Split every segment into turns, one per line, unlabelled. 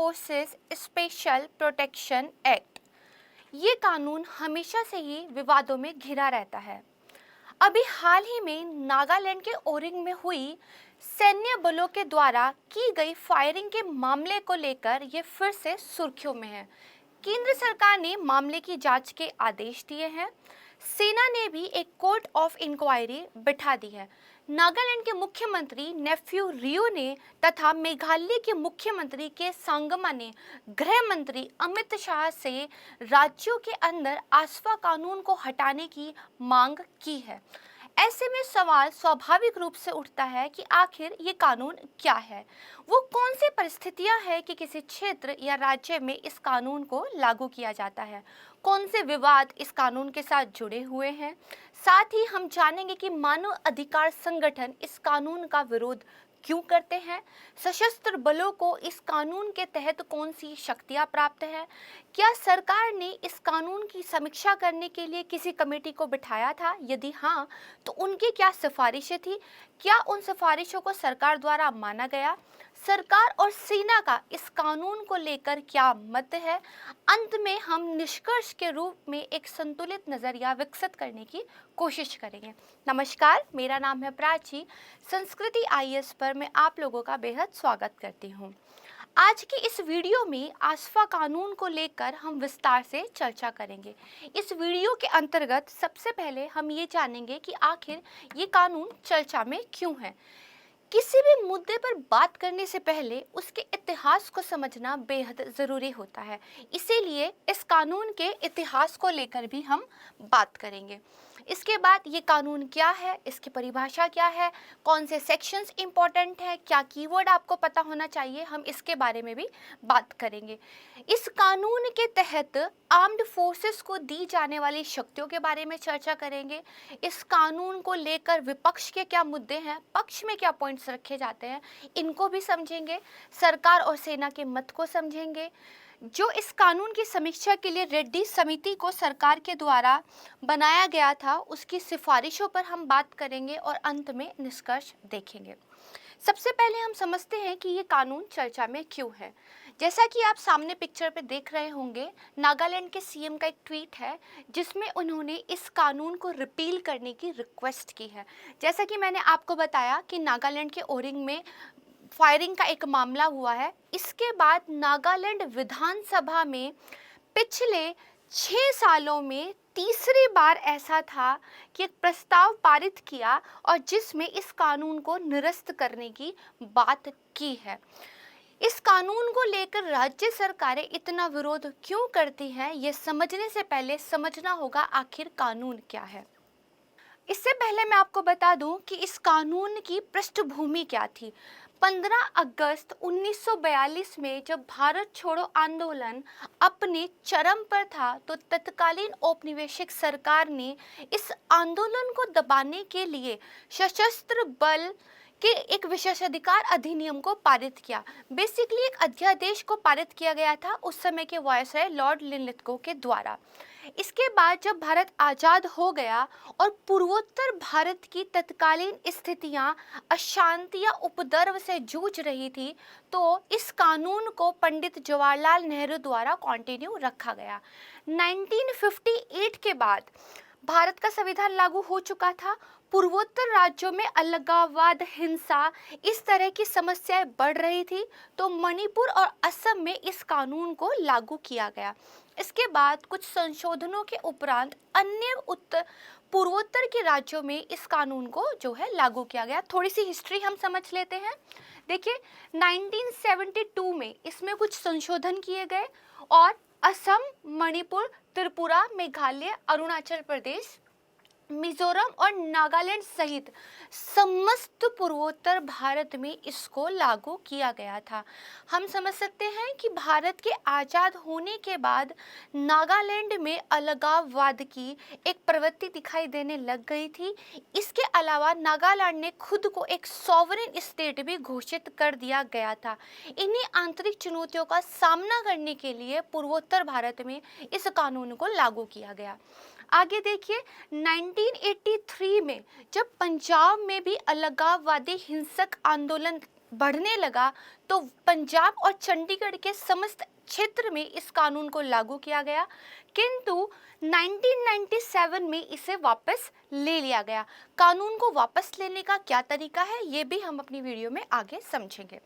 Forces special protection act. ये कानून हमेशा से ही विवादों में घिरा रहता है। अभी हाल ही में नागालैंड के ओरिंग में हुई सैन्य बलों के द्वारा की गई फायरिंग के मामले को लेकर ये फिर से सुर्खियों में है। केंद्र सरकार ने मामले की जांच के आदेश दिए हैं। सेना ने भी एक कोर्ट ऑफ इंक्वायरी बिठा दी है। नागालैंड के मुख्यमंत्री नेफ्यू रियो ने तथा मेघालय के मुख्यमंत्री के संगमा ने गृह मंत्री अमित शाह से राज्यों के अंदर आसवा कानून को हटाने की मांग की है। ऐसे में सवाल स्वाभाविक रूप से उठता है कि आखिर ये कानून क्या है, वो कौन सी परिस्थितियां हैं कि किसी क्षेत्र या राज्य में इस कानून को लागू किया जाता है, कौन से विवाद इस कानून के साथ जुड़े हुए हैं। साथ ही हम जानेंगे कि मानव अधिकार संगठन इस कानून का विरोध क्यों करते हैं, सशस्त्र बलों को इस कानून के तहत कौन सी शक्तियां प्राप्त है, क्या सरकार ने इस कानून की समीक्षा करने के लिए किसी कमेटी को बिठाया था, यदि हाँ तो उनकी क्या सिफारिशें थी, क्या उन सिफारिशों को सरकार द्वारा माना गया, सरकार और सेना का इस कानून को लेकर क्या मत है। अंत में हम निष्कर्ष के रूप में एक संतुलित नजरिया विकसित करने की कोशिश करेंगे। नमस्कार, मेरा नाम है प्राची। संस्कृति आईएएस पर मैं आप लोगों का बेहद स्वागत करती हूँ। आज की इस वीडियो में आसवा कानून को लेकर हम विस्तार से चर्चा करेंगे। इस वीडियो के अंतर्गत सबसे पहले हम ये जानेंगे कि आखिर ये कानून चर्चा में क्यों है। किसी भी मुद्दे पर बात करने से पहले उसके इतिहास को समझना बेहद ज़रूरी होता है। इसीलिए इस कानून के इतिहास को लेकर भी हम बात करेंगे। इसके बाद ये कानून क्या है, इसकी परिभाषा क्या है, कौन से सेक्शंस इंपॉर्टेंट है, क्या कीवर्ड आपको पता होना चाहिए, हम इसके बारे में भी बात करेंगे। इस कानून के तहत आर्म्ड फोर्सेस को दी जाने वाली शक्तियों के बारे में चर्चा करेंगे। इस कानून को लेकर विपक्ष के क्या मुद्दे हैं, पक्ष में क्या पॉइंट्स रखे जाते हैं, इनको भी समझेंगे। सरकार और सेना के मत को समझेंगे। जो इस कानून की समीक्षा के लिए रेड्डी समिति को सरकार के द्वारा बनाया गया था, उसकी सिफारिशों पर हम बात करेंगे और अंत में निष्कर्ष देखेंगे। सबसे पहले हम समझते हैं कि ये कानून चर्चा में क्यों है। जैसा कि आप सामने पिक्चर पे देख रहे होंगे, नागालैंड के सीएम का एक ट्वीट है जिसमें उन्होंने इस कानून को रिपील करने की रिक्वेस्ट की है। जैसा कि मैंने आपको बताया कि नागालैंड के ओरिंग में फायरिंग का एक मामला हुआ है। इसके बाद नागालैंड विधानसभा में पिछले 6 सालों में तीसरी बार ऐसा था कि एक प्रस्ताव पारित किया और जिसमें इस कानून को निरस्त करने की बात की है। इस कानून को लेकर राज्य सरकारें इतना विरोध क्यों करती हैं, ये समझने से पहले समझना होगा आखिर कानून क्या है। इससे पहले मैं आपको बता दूं कि इस कानून की पृष्ठभूमि क्या थी। 15 अगस्त 1942 में जब भारत छोड़ो आंदोलन अपने चरम पर था, तो तत्कालीन औपनिवेशिक सरकार ने इस आंदोलन को दबाने के लिए सशस्त्र बल के एक विशेषाधिकार अधिनियम को पारित किया। बेसिकली एक अध्यादेश को पारित किया गया था उस समय के वायसराय लॉर्ड लिनलिथगो के द्वारा। इसके बाद जब भारत आज़ाद हो गया और पूर्वोत्तर भारत की तत्कालीन स्थितियां अशांति या उपद्रव से जूझ रही थी, तो इस कानून को पंडित जवाहरलाल नेहरू द्वारा कंटिन्यू रखा गया। 1958 के बाद भारत का संविधान लागू हो चुका था। पूर्वोत्तर राज्यों में अलगाववाद, हिंसा, इस तरह की समस्याएं बढ़ रही थी, तो मणिपुर और असम में इस कानून को लागू किया गया। इसके बाद कुछ संशोधनों के उपरांत अन्य पूर्वोत्तर के राज्यों में इस कानून को जो है लागू किया गया। थोड़ी सी हिस्ट्री हम समझ लेते हैं। देखिए, 1972 में इसमें कुछ संशोधन किए गए और असम, मणिपुर, त्रिपुरा, मेघालय, अरुणाचल प्रदेश, मिजोरम और नागालैंड सहित समस्त पूर्वोत्तर भारत में इसको लागू किया गया था। हम समझ सकते हैं कि भारत के आज़ाद होने के बाद नागालैंड में अलगाववाद की एक प्रवृत्ति दिखाई देने लग गई थी। इसके अलावा नागालैंड ने खुद को एक सॉवरेन स्टेट भी घोषित कर दिया गया था। इन्हीं आंतरिक चुनौतियों का सामना करने के लिए पूर्वोत्तर भारत में इस कानून को लागू किया गया। आगे देखिए, 1983 में जब पंजाब में भी अलगाववादी हिंसक आंदोलन बढ़ने लगा तो पंजाब और चंडीगढ़ के समस्त क्षेत्र में इस कानून को लागू किया गया, किंतु 1997 में इसे वापस ले लिया गया। कानून को वापस लेने का क्या तरीका है ये भी हम अपनी वीडियो में आगे समझेंगे।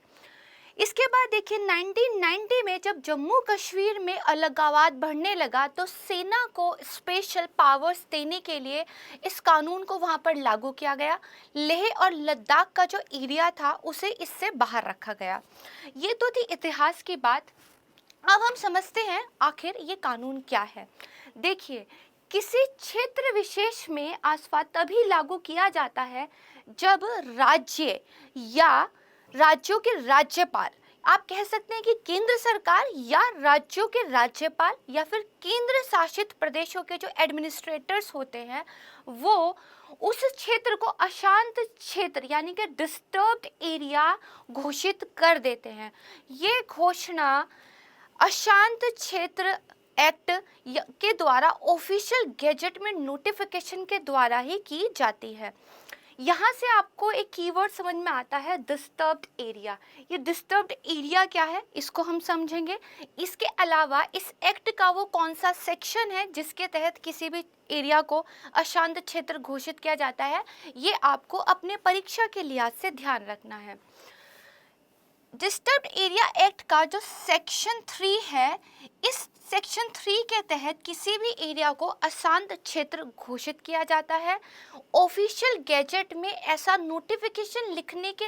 इसके बाद देखिए 1990 में जब जम्मू कश्मीर में अलगाववाद बढ़ने लगा तो सेना को स्पेशल पावर्स देने के लिए इस कानून को वहां पर लागू किया गया। लेह और लद्दाख का जो एरिया था उसे इससे बाहर रखा गया। ये तो थी इतिहास की बात। अब हम समझते हैं आखिर ये कानून क्या है। देखिए, किसी क्षेत्र विशेष में आसवा तभी लागू किया जाता है जब राज्य या राज्यों के राज्यपाल, आप कह सकते हैं कि केंद्र सरकार या राज्यों के राज्यपाल या फिर केंद्र शासित प्रदेशों के जो एडमिनिस्ट्रेटर्स होते हैं वो उस क्षेत्र को अशांत क्षेत्र यानी कि डिस्टर्ब्ड एरिया घोषित कर देते हैं। ये घोषणा अशांत क्षेत्र एक्ट के द्वारा ऑफिशियल गैजेट में नोटिफिकेशन के द्वारा ही की जाती है। यहाँ से आपको एक कीवर्ड समझ में आता है, डिस्टर्ब्ड एरिया। ये डिस्टर्ब्ड एरिया क्या है इसको हम समझेंगे। इसके अलावा इस एक्ट का वो कौन सा सेक्शन है जिसके तहत किसी भी एरिया को अशांत क्षेत्र घोषित किया जाता है, ये आपको अपने परीक्षा के लिहाज से ध्यान रखना है। डिस्टर्ब्ड एरिया एक्ट का जो सेक्शन 3 है, इस सेक्शन 3 के तहत किसी भी एरिया को अशांत क्षेत्र घोषित किया जाता है। ऑफिशियल गैजेट में ऐसा नोटिफिकेशन लिखने के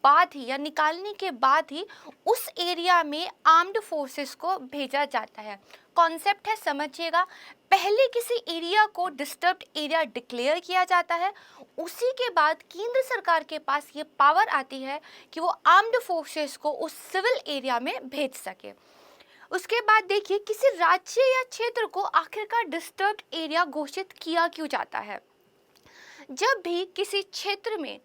बाद ही या निकालने के बाद ही उस एरिया में आर्म्ड फोर्सेस को भेजा जाता है। कॉन्सेप्ट है, समझिएगा। पहले किसी एरिया को डिस्टर्ब्ड एरिया डिक्लेयर किया जाता है, उसी के बाद केंद्र सरकार के पास ये पावर आती है कि वो आर्म्ड फोर्सेस को उस सिविल एरिया में भेज सके। उसके बाद देखिए, किसी राज्य या क्षेत्र को आखिरकार डिस्टर्ब्ड एरिया घोषित किया क्यों जाता है। जब भी किसी क्षेत्र में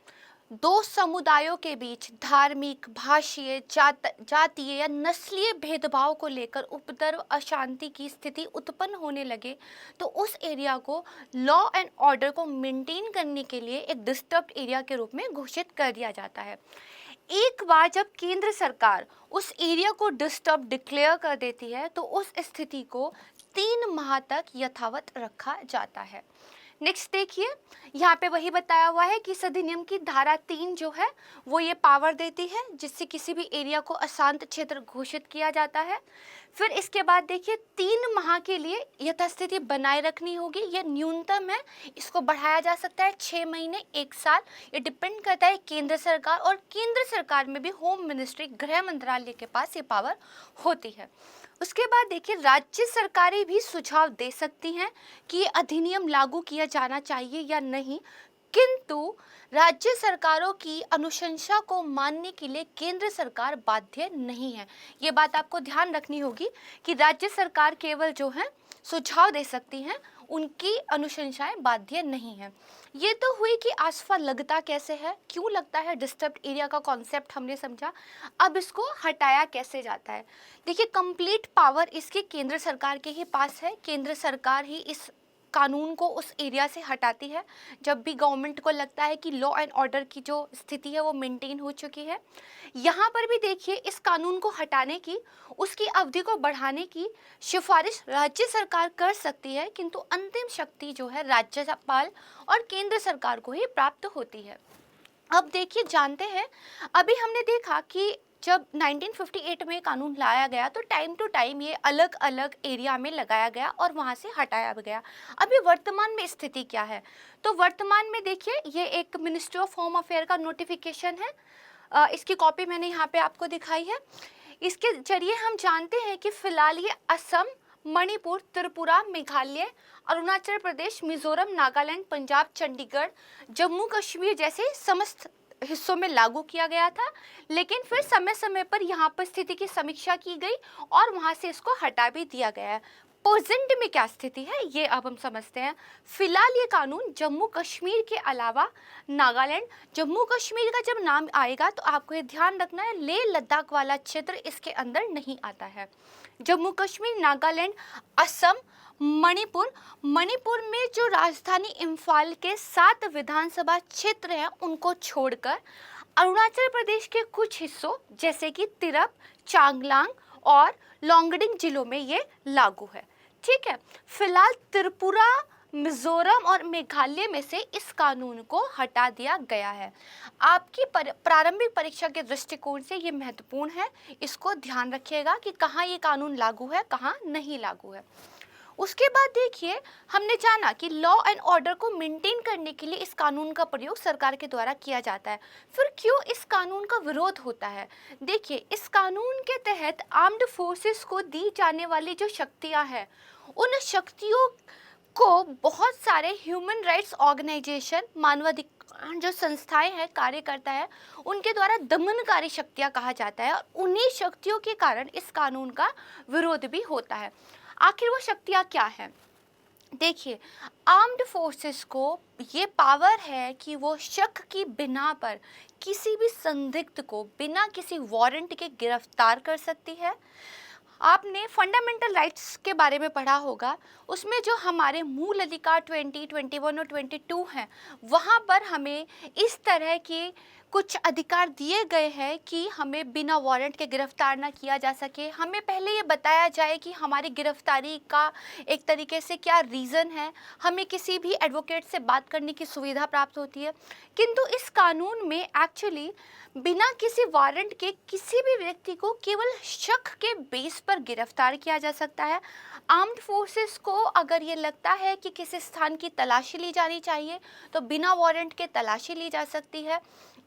दो समुदायों के बीच धार्मिक, भाषीय, जातीय या नस्लीय भेदभाव को लेकर उपद्रव, अशांति की स्थिति उत्पन्न होने लगे तो उस एरिया को लॉ एंड ऑर्डर को मेंटेन करने के लिए एक डिस्टर्ब्ड एरिया के रूप में घोषित कर दिया जाता है। एक बार जब केंद्र सरकार उस एरिया को डिस्टर्ब डिक्लेयर कर देती है तो उस स्थिति को 3 माह तक यथावत रखा जाता है। नेक्स्ट देखिए, यहाँ पे वही बताया हुआ है कि इस अधिनियम की धारा 3 जो है वो ये पावर देती है जिससे किसी भी एरिया को अशांत क्षेत्र घोषित किया जाता है। फिर इसके बाद देखिए 3 माह के लिए यथास्थिति बनाए रखनी होगी। ये न्यूनतम है, इसको बढ़ाया जा सकता है 6 महीने, 1 साल। ये डिपेंड करता है केंद्र सरकार, और केंद्र सरकार में भी होम मिनिस्ट्री, गृह मंत्रालय के पास ये पावर होती है। उसके बाद देखिए, राज्य सरकारें भी सुझाव दे सकती हैं कि ये अधिनियम लागू किया जाना चाहिए या नहीं, किंतु राज्य सरकारों की अनुशंसा को मानने के लिए केंद्र सरकार बाध्य नहीं है। ये बात आपको ध्यान रखनी होगी कि राज्य सरकार केवल जो है सुझाव दे सकती हैं, उनकी अनुशंसाएं बाध्य नहीं है। ये तो हुई कि आसफा लगता कैसे है, क्यों लगता है, डिस्टर्ब्ड एरिया का कॉन्सेप्ट हमने समझा। अब इसको हटाया कैसे जाता है। देखिए, कंप्लीट पावर इसके केंद्र सरकार के ही पास है। केंद्र सरकार ही इस कानून को उस एरिया से हटाती है जब भी गवर्नमेंट को लगता है कि लॉ एंड ऑर्डर की जो स्थिति है वो मेंटेन हो चुकी है। यहाँ पर भी देखिए, इस कानून को हटाने की, उसकी अवधि को बढ़ाने की सिफारिश राज्य सरकार कर सकती है, किंतु अंतिम शक्ति जो है राज्यपाल और केंद्र सरकार को ही प्राप्त होती है। अब देखिए, जानते हैं, अभी हमने देखा कि जब 1958 में कानून लाया गया तो टाइम टू टाइम ये अलग अलग एरिया में लगाया गया और वहाँ से हटाया भी गया। अभी वर्तमान में स्थिति क्या है, तो वर्तमान में देखिए, ये एक मिनिस्ट्री ऑफ होम अफेयर का नोटिफिकेशन है। इसकी कॉपी मैंने यहाँ पे आपको दिखाई है। इसके जरिए हम जानते हैं कि फिलहाल ये असम, मणिपुर, त्रिपुरा, मेघालय, अरुणाचल प्रदेश, मिजोरम, नागालैंड, पंजाब, चंडीगढ़, जम्मू कश्मीर जैसे समस्त हिस्सों में लागू किया गया था, लेकिन फिर समय समय पर यहाँ पर स्थिति की समीक्षा की गई और वहाँ से इसको हटा भी दिया गया है। प्रेजेंट में क्या स्थिति है ये अब हम समझते हैं। फिलहाल ये कानून जम्मू कश्मीर के अलावा नागालैंड, जम्मू कश्मीर का जब नाम आएगा तो आपको ये ध्यान रखना है, लेह लद्दाख वाला क्षेत्र इसके अंदर नहीं आता है। जम्मू कश्मीर, नागालैंड, असम, मणिपुर में जो राजधानी इम्फाल के 7 विधानसभा क्षेत्र हैं उनको छोड़कर अरुणाचल प्रदेश के कुछ हिस्सों जैसे कि तिरप, चांगलांग और लोंगडिंग जिलों में ये लागू है। ठीक है, फिलहाल त्रिपुरा, मिजोरम और मेघालय में से इस कानून को हटा दिया गया है। आपकी प्रारंभिक परीक्षा के दृष्टिकोण से ये महत्वपूर्ण है, इसको ध्यान रखिएगा कि कहाँ ये कानून लागू है, कहाँ नहीं लागू है। उसके बाद देखिए, हमने जाना कि लॉ एंड ऑर्डर को मेंटेन करने के लिए इस कानून का प्रयोग सरकार के द्वारा किया जाता है। फिर क्यों इस कानून का विरोध होता है? देखिए, इस कानून के तहत आर्म्ड फोर्सेस को दी जाने वाली जो शक्तियां हैं, उन शक्तियों को बहुत सारे ह्यूमन राइट्स ऑर्गेनाइजेशन, मानवाधिकार जो संस्थाएं हैं, कार्यकर्ता है, उनके द्वारा दमनकारी शक्तियां कहा जाता है और उन्हीं शक्तियों के कारण इस कानून का विरोध भी होता है। आखिर वो शक्तियां क्या हैं? देखिए, आर्म्ड फोर्सेस को ये पावर है कि वो शक की बिना पर किसी भी संदिग्ध को बिना किसी वारंट के गिरफ्तार कर सकती है। आपने फंडामेंटल राइट्स के बारे में पढ़ा होगा, उसमें जो हमारे मूल अधिकार 20, 21 और 22 हैं, वहाँ पर हमें इस तरह के कुछ अधिकार दिए गए हैं कि हमें बिना वारंट के गिरफ्तार ना किया जा सके। हमें पहले ये बताया जाए कि हमारी गिरफ्तारी का एक तरीके से क्या रीज़न है, हमें किसी भी एडवोकेट से बात करने की सुविधा प्राप्त होती है। किंतु इस कानून में एक्चुअली बिना किसी वारंट के किसी भी व्यक्ति को केवल शक के बेस पर गिरफ्तार किया जा सकता है। आर्म्ड फोर्सेस को अगर ये लगता है कि किसी स्थान की तलाशी ली जानी चाहिए तो बिना वारंट के तलाशी ली जा सकती है।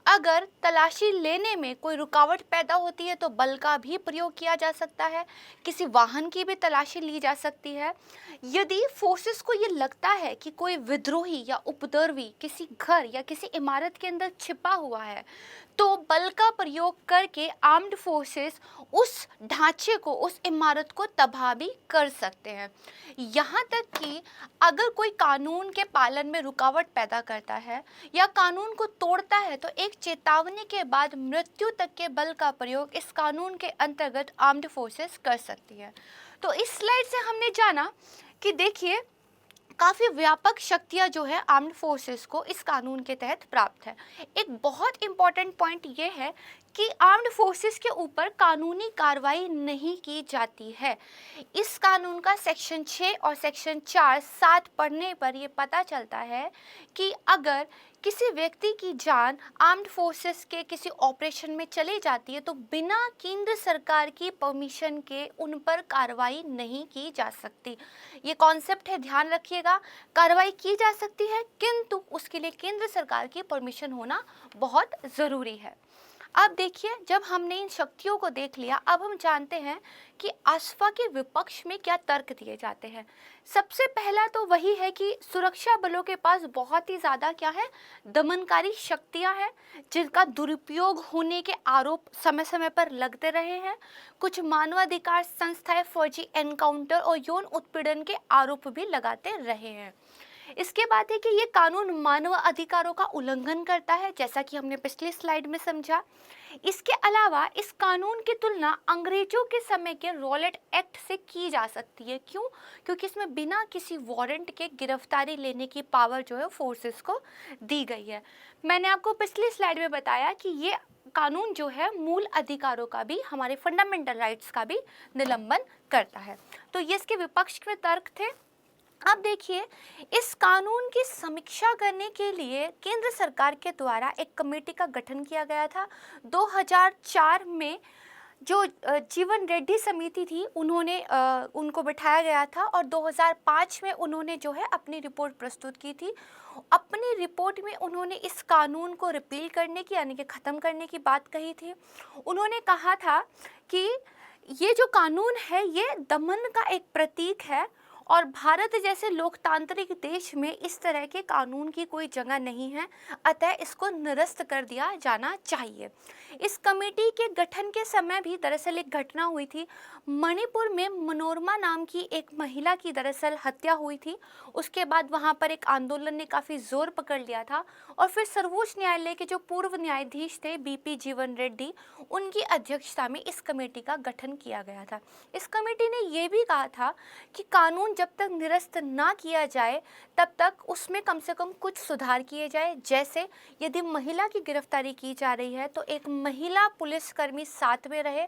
अगर तलाशी लेने में कोई रुकावट पैदा होती है तो बल का भी प्रयोग किया जा सकता है, किसी वाहन की भी तलाशी ली जा सकती है। यदि फोर्सेस को ये लगता है कि कोई विद्रोही या उपद्रवी किसी घर या किसी इमारत के अंदर छिपा हुआ है, तो बल का प्रयोग करके आर्म्ड फोर्सेस उस ढांचे को, उस इमारत को तबाह भी कर सकते हैं। यहाँ तक कि अगर कोई कानून के पालन में रुकावट पैदा करता है या कानून को तोड़ता है तो एक चेतावनी के बाद मृत्यु तक के बल का प्रयोग इस कानून के अंतर्गत आर्म्ड फोर्सेस कर सकती है। तो इस स्लाइड से हमने जाना कि देखिए, काफ़ी व्यापक शक्तियाँ जो है आर्म्ड फोर्सेस को इस कानून के तहत प्राप्त है। एक बहुत इम्पॉर्टेंट पॉइंट ये है कि आर्म्ड फोर्सेस के ऊपर कानूनी कार्रवाई नहीं की जाती है। इस कानून का सेक्शन 6 और सेक्शन 4, 7 पढ़ने पर ये पता चलता है कि अगर किसी व्यक्ति की जान आर्म्ड फोर्सेस के किसी ऑपरेशन में चली जाती है तो बिना केंद्र सरकार की परमिशन के उन पर कार्रवाई नहीं की जा सकती। ये कॉन्सेप्ट है, ध्यान रखिएगा। कार्रवाई की जा सकती है किंतु उसके लिए केंद्र सरकार की परमिशन होना बहुत ज़रूरी है। अब देखिए, जब हमने इन शक्तियों को देख लिया, अब हम जानते हैं कि आसपा के विपक्ष में क्या तर्क दिए जाते हैं। सबसे पहला तो वही है कि सुरक्षा बलों के पास बहुत ही ज़्यादा क्या है, दमनकारी शक्तियां हैं जिनका दुरुपयोग होने के आरोप समय समय पर लगते रहे हैं। कुछ मानवाधिकार संस्थाएं फर्जी एनकाउंटर और यौन उत्पीड़न के आरोप भी लगाते रहे हैं। इसके बाद है कि ये कानून मानव अधिकारों का उल्लंघन करता है, जैसा कि हमने पिछली स्लाइड में समझा। इसके अलावा इस कानून की तुलना अंग्रेजों के समय के रॉलेट एक्ट से की जा सकती है। क्यों? क्योंकि इसमें बिना किसी वारंट के गिरफ्तारी लेने की पावर जो है फोर्सेस को दी गई है। मैंने आपको पिछली स्लाइड में बताया कि ये कानून जो है मूल अधिकारों का भी, हमारे फंडामेंटल राइट्स का भी निलंबन करता है। तो ये इसके विपक्ष में तर्क थे। अब देखिए, इस कानून की समीक्षा करने के लिए केंद्र सरकार के द्वारा एक कमेटी का गठन किया गया था। 2004 में जो जीवन रेड्डी समिति थी, उनको बिठाया गया था और 2005 में उन्होंने जो है अपनी रिपोर्ट प्रस्तुत की थी। अपनी रिपोर्ट में उन्होंने इस कानून को रिपील करने की, यानी कि ख़त्म करने की बात कही थी। उन्होंने कहा था कि ये जो कानून है ये दमन का एक प्रतीक है और भारत जैसे लोकतांत्रिक देश में इस तरह के कानून की कोई जगह नहीं है, अतः इसको निरस्त कर दिया जाना चाहिए। इस कमेटी के गठन के समय भी दरअसल एक घटना हुई थी। मणिपुर में मनोरमा नाम की एक महिला की दरअसल हत्या हुई थी। उसके बाद वहाँ पर एक आंदोलन ने काफ़ी जोर पकड़ लिया था और फिर सर्वोच्च न्यायालय के जो पूर्व न्यायाधीश थे बीपी जीवन रेड्डी, उनकी अध्यक्षता में इस कमेटी का गठन किया गया था। इस कमेटी ने ये भी कहा था कि कानून जब तक निरस्त ना किया जाए तब तक उसमें कम से कम कुछ सुधार किए जाए। जैसे यदि महिला की गिरफ्तारी की जा रही है तो एक महिला पुलिसकर्मी साथ में रहे,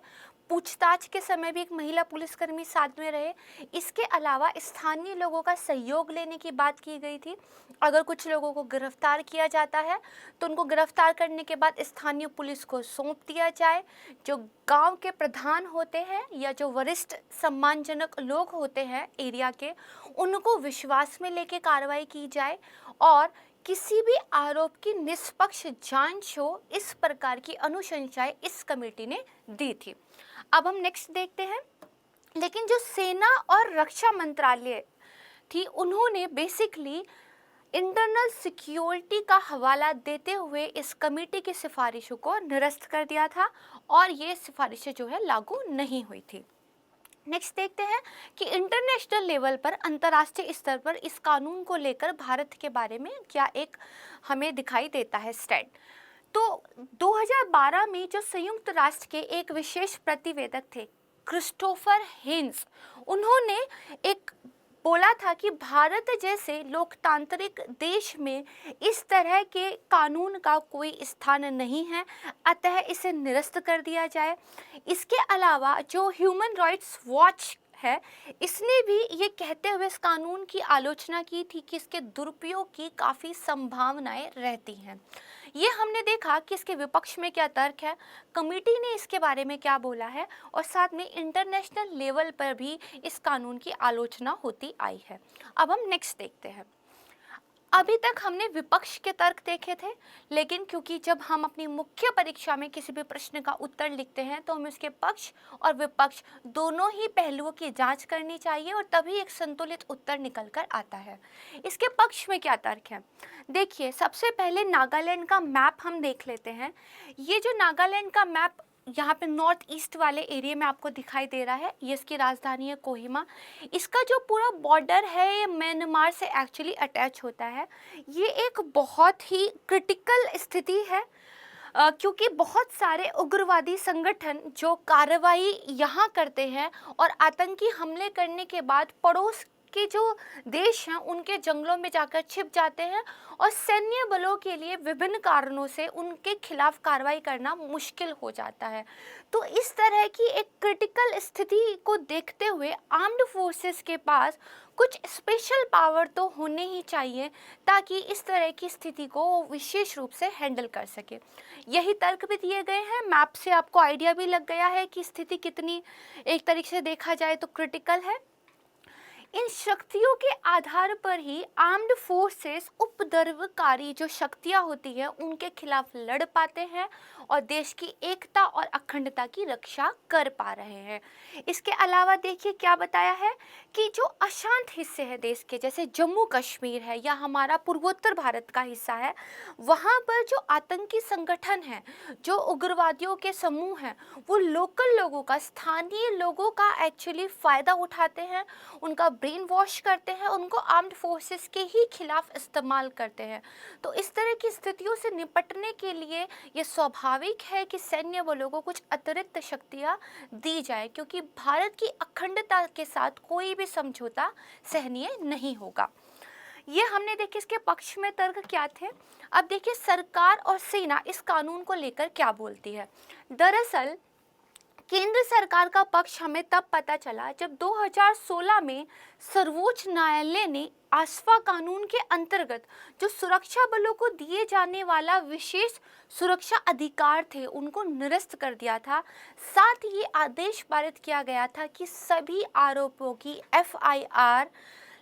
पूछताछ के समय भी एक महिला पुलिसकर्मी साथ में रहे। इसके अलावा स्थानीय लोगों का सहयोग लेने की बात की गई थी। अगर कुछ लोगों को गिरफ्तार किया जाता है तो उनको गिरफ्तार करने के बाद स्थानीय पुलिस को सौंप दिया जाए। जो गांव के प्रधान होते हैं या जो वरिष्ठ सम्मानजनक लोग होते हैं एरिया के, उनको विश्वास में लेके कार्रवाई की जाए और किसी भी आरोप की निष्पक्ष जांच हो, इस प्रकार की अनुशंसाएं इस कमेटी ने दी थी। अब हम नेक्स्ट देखते हैं। लेकिन जो सेना और रक्षा मंत्रालय थी, उन्होंने बेसिकली इंटरनल सिक्योरिटी का हवाला देते हुए इस कमेटी की सिफारिशों को निरस्त कर दिया था और ये सिफारिशें जो है लागू नहीं हुई थी। नेक्स्ट देखते हैं कि इंटरनेशनल लेवल पर, अंतर्राष्ट्रीय स्तर पर इस कानून को लेकर भारत के बारे में क्या एक हमें दिखाई देता है स्टैंड। तो 2012 में जो संयुक्त राष्ट्र के एक विशेष प्रतिवेदक थे क्रिस्टोफर हेंस, उन्होंने एक बोला था कि भारत जैसे लोकतांत्रिक देश में इस तरह के कानून का कोई स्थान नहीं है, अतः इसे निरस्त कर दिया जाए। इसके अलावा जो ह्यूमन राइट्स वॉच है, इसने भी ये कहते हुए इस कानून की आलोचना की थी कि इसके दुरुपयोग की काफ़ी संभावनाएं रहती हैं। ये हमने देखा कि इसके विपक्ष में क्या तर्क है, कमेटी ने इसके बारे में क्या बोला है और साथ में इंटरनेशनल लेवल पर भी इस कानून की आलोचना होती आई है। अब हम नेक्स्ट देखते हैं। अभी तक हमने विपक्ष के तर्क देखे थे, लेकिन क्योंकि जब हम अपनी मुख्य परीक्षा में किसी भी प्रश्न का उत्तर लिखते हैं तो हमें उसके पक्ष और विपक्ष दोनों ही पहलुओं की जांच करनी चाहिए और तभी एक संतुलित उत्तर निकल कर आता है। इसके पक्ष में क्या तर्क है, देखिए सबसे पहले नागालैंड का मैप हम देख लेते हैं। ये जो नागालैंड का मैप यहाँ पे नॉर्थ ईस्ट वाले एरिया में आपको दिखाई दे रहा है, ये इसकी राजधानी है कोहिमा। इसका जो पूरा बॉर्डर है ये म्यांमार से एक्चुअली अटैच होता है। ये एक बहुत ही क्रिटिकल स्थिति है क्योंकि बहुत सारे उग्रवादी संगठन जो कार्रवाई यहाँ करते हैं और आतंकी हमले करने के बाद पड़ोस के जो देश हैं उनके जंगलों में जाकर छिप जाते हैं और सैन्य बलों के लिए विभिन्न कारणों से उनके खिलाफ कार्रवाई करना मुश्किल हो जाता है। तो इस तरह की एक क्रिटिकल स्थिति को देखते हुए आर्म्ड फोर्सेस के पास कुछ स्पेशल पावर तो होने ही चाहिए ताकि इस तरह की स्थिति को विशेष रूप से हैंडल कर सके। यही तर्क भी दिए गए हैं। मैप से आपको आइडिया भी लग गया है कि स्थिति कितनी एक तरीके से देखा जाए तो क्रिटिकल है। इन शक्तियों के आधार पर ही आर्म्ड फोर्सेस उपद्रवकारी जो शक्तियां होती है उनके खिलाफ लड़ पाते हैं और देश की एकता और अखंडता की रक्षा कर पा रहे हैं। इसके अलावा देखिए क्या बताया है कि जो अशांत हिस्से हैं देश के, जैसे जम्मू कश्मीर है या हमारा पूर्वोत्तर भारत का हिस्सा है, वहाँ पर जो आतंकी संगठन हैं, जो उग्रवादियों के समूह हैं, वो लोकल लोगों का, स्थानीय लोगों का एक्चुअली फ़ायदा उठाते हैं, उनका ब्रेन वॉश करते हैं, उनको आर्म्ड फोर्सेस के ही खिलाफ इस्तेमाल करते हैं। तो इस तरह की स्थितियों से निपटने के लिए ये स्वाभाविक है कि सैन्य बलों को कुछ अतिरिक्त शक्तियाँ दी जाए, क्योंकि भारत की अखंडता के साथ कोई भी समझौता सहनीय नहीं होगा। ये हमने देखिए इसके पक्ष में तर्क क्या थे। अब देखिए सरकार और सेना इस कानून को लेकर क्या बोलती है। दरअसल केंद्र सरकार का पक्ष हमें तब पता चला जब 2016 में सर्वोच्च न्यायालय ने आसफा कानून के अंतर्गत जो सुरक्षा बलों को दिए जाने वाला विशेष सुरक्षा अधिकार थे उनको निरस्त कर दिया था। साथ ही आदेश पारित किया गया था कि सभी आरोपों की FIR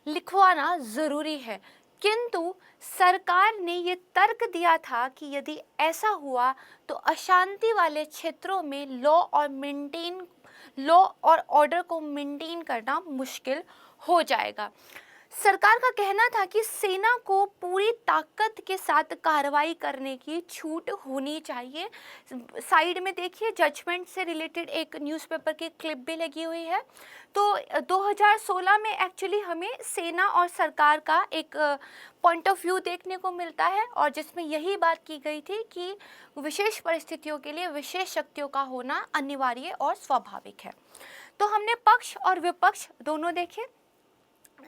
लिखवाना जरूरी है, किंतु सरकार ने ये तर्क दिया था कि यदि ऐसा हुआ तो अशांति वाले क्षेत्रों में लॉ और ऑर्डर को मेंटेन करना मुश्किल हो जाएगा। सरकार का कहना था कि सेना को पूरी ताकत के साथ कार्रवाई करने की छूट होनी चाहिए। साइड में देखिए जजमेंट से रिलेटेड एक न्यूज़पेपर की क्लिप भी लगी हुई है। तो 2016 में एक्चुअली हमें सेना और सरकार का एक पॉइंट ऑफ व्यू देखने को मिलता है और जिसमें यही बात की गई थी कि विशेष परिस्थितियों के लिए विशेष शक्तियों का होना अनिवार्य और स्वाभाविक है। तो हमने पक्ष और विपक्ष दोनों देखे।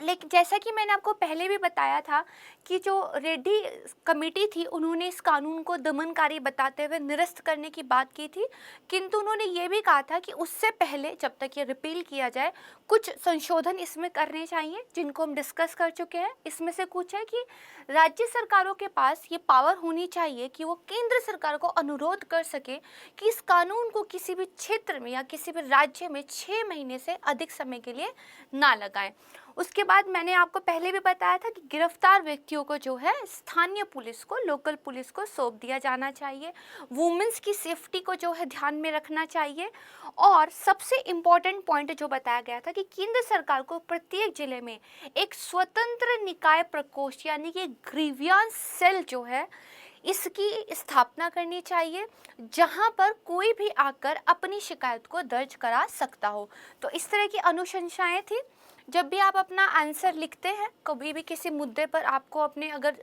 लेकिन जैसा कि मैंने आपको पहले भी बताया था कि जो रेड्डी कमेटी थी उन्होंने इस कानून को दमनकारी बताते हुए निरस्त करने की बात की थी, किंतु उन्होंने ये भी कहा था कि उससे पहले जब तक ये रिपील किया जाए कुछ संशोधन इसमें करने चाहिए, जिनको हम डिस्कस कर चुके हैं। इसमें से कुछ है कि राज्य सरकारों के पास ये पावर होनी चाहिए कि वो केंद्र सरकार को अनुरोध कर सके कि इस कानून को किसी भी क्षेत्र में या किसी भी राज्य में 6 महीने से अधिक समय के लिए ना लगाएं। उसके बाद मैंने आपको पहले भी बताया था कि गिरफ्तार व्यक्तियों को जो है स्थानीय पुलिस को, लोकल पुलिस को सौंप दिया जाना चाहिए। वुमेन्स की सेफ्टी को जो है ध्यान में रखना चाहिए। और सबसे इम्पॉर्टेंट पॉइंट जो बताया गया था कि केंद्र सरकार को प्रत्येक जिले में एक स्वतंत्र निकाय प्रकोष्ठ यानी कि ग्रीवियंस सेल जो है इसकी स्थापना करनी चाहिए, जहां पर कोई भी आकर अपनी शिकायत को दर्ज करा सकता हो। तो इस तरह की अनुशंसाएं थी। जब भी आप अपना आंसर लिखते हैं, कभी भी किसी मुद्दे पर आपको अपने अगर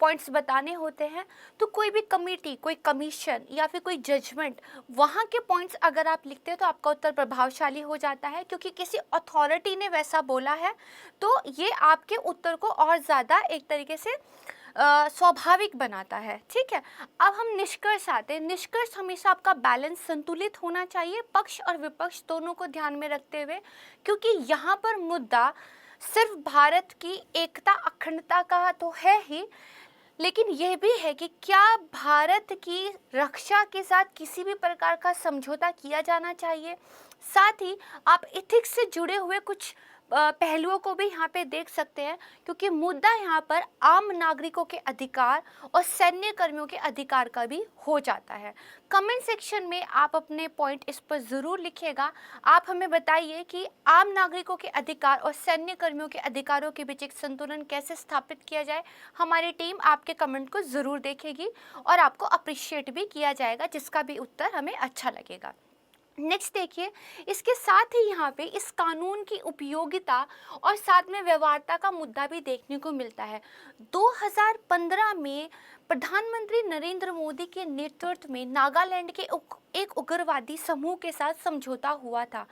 पॉइंट्स बताने होते हैं, तो कोई भी कमेटी, कोई कमीशन या फिर कोई जजमेंट, वहाँ के पॉइंट्स अगर आप लिखते हैं तो आपका उत्तर प्रभावशाली हो जाता है, क्योंकि किसी अथॉरिटी ने वैसा बोला है तो ये आपके उत्तर को और ज़्यादा एक तरीके से स्वाभाविक बनाता है। ठीक है, अब हम निष्कर्ष आते हैं। निष्कर्ष हमेशा आपका बैलेंस संतुलित होना चाहिए, पक्ष और विपक्ष दोनों को ध्यान में रखते हुए, क्योंकि यहाँ पर मुद्दा सिर्फ भारत की एकता अखंडता का तो है ही, लेकिन यह भी है कि क्या भारत की रक्षा के साथ किसी भी प्रकार का समझौता किया जाना चाहिए। साथ ही आप इथिक्स से जुड़े हुए कुछ पहलुओं को भी यहाँ पे देख सकते हैं, क्योंकि मुद्दा यहाँ पर आम नागरिकों के अधिकार और सैन्य कर्मियों के अधिकार का भी हो जाता है। कमेंट सेक्शन में आप अपने पॉइंट इस पर ज़रूर लिखिएगा। आप हमें बताइए कि आम नागरिकों के अधिकार और सैन्य कर्मियों के अधिकारों के बीच एक संतुलन कैसे स्थापित किया जाए। हमारी टीम आपके कमेंट को ज़रूर देखेगी और आपको अप्रिशिएट भी किया जाएगा, जिसका भी उत्तर हमें अच्छा लगेगा। नेक्स्ट देखिए, इसके साथ ही यहाँ पे इस कानून की उपयोगिता और साथ में व्यवहार्यता का मुद्दा भी देखने को मिलता है। 2015 में प्रधानमंत्री नरेंद्र मोदी के नेतृत्व में नागालैंड के एक उग्रवादी समूह के साथ समझौता हुआ था।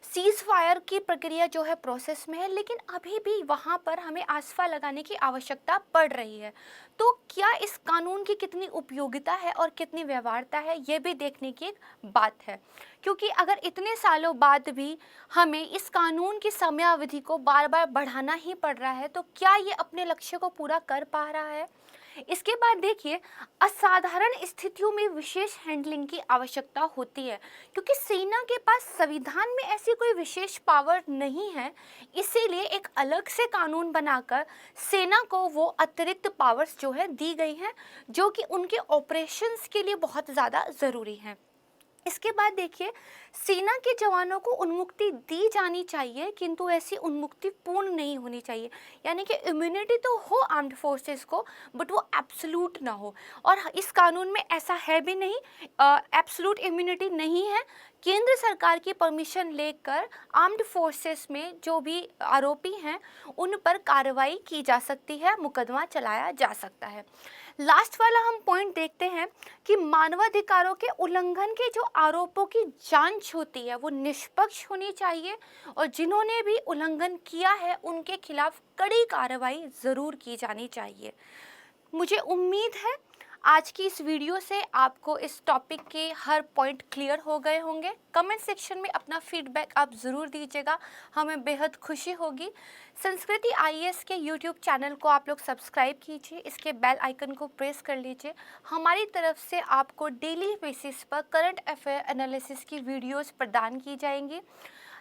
सीज फायर की प्रक्रिया जो है प्रोसेस में है, लेकिन अभी भी वहाँ पर हमें आस्था लगाने की आवश्यकता पड़ रही है। तो क्या इस कानून की कितनी उपयोगिता है और कितनी व्यवहार्यता है, ये भी देखने की एक बात है, क्योंकि अगर इतने सालों बाद भी हमें इस कानून की समयावधि को बार बार बढ़ाना ही पड़ रहा है, तो क्या ये अपने लक्ष्य को पूरा कर पा रहा है। इसके बाद देखिए, असाधारण स्थितियों में विशेष हैंडलिंग की आवश्यकता होती है, क्योंकि सेना के पास संविधान में ऐसी कोई विशेष पावर नहीं है, इसीलिए एक अलग से कानून बनाकर सेना को वो अतिरिक्त पावर्स जो है दी गई हैं, जो कि उनके ऑपरेशंस के लिए बहुत ज़्यादा ज़रूरी हैं। इसके बाद देखिए, सेना के जवानों को उन्मुक्ति दी जानी चाहिए, किंतु ऐसी उन्मुक्ति पूर्ण नहीं होनी चाहिए, यानी कि इम्यूनिटी तो हो आर्म्ड फोर्सेस को, बट वो एब्सोल्यूट ना हो। और इस कानून में ऐसा है भी नहीं, एब्सोल्यूट इम्यूनिटी नहीं है। केंद्र सरकार की परमिशन लेकर आर्म्ड फोर्सेस में जो भी आरोपी हैं उन पर कार्रवाई की जा सकती है, मुकदमा चलाया जा सकता है। लास्ट वाला हम पॉइंट देखते हैं कि मानवाधिकारों के उल्लंघन के जो आरोपों की जांच होती है वो निष्पक्ष होनी चाहिए, और जिन्होंने भी उल्लंघन किया है उनके खिलाफ कड़ी कार्रवाई ज़रूर की जानी चाहिए। मुझे उम्मीद है आज की इस वीडियो से आपको इस टॉपिक के हर पॉइंट क्लियर हो गए होंगे। कमेंट सेक्शन में अपना फीडबैक आप ज़रूर दीजिएगा, हमें बेहद खुशी होगी। संस्कृति आईएएस के यूट्यूब चैनल को आप लोग सब्सक्राइब कीजिए, इसके बेल आइकन को प्रेस कर लीजिए। हमारी तरफ से आपको डेली बेसिस पर करंट अफेयर एनालिसिस की वीडियोस प्रदान की जाएंगी।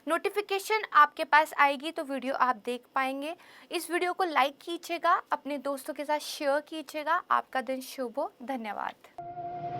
नोटिफिकेशन आपके पास आएगी तो वीडियो आप देख पाएंगे। इस वीडियो को लाइक कीजिएगा, अपने दोस्तों के साथ शेयर कीजिएगा। आपका दिन शुभ हो। धन्यवाद।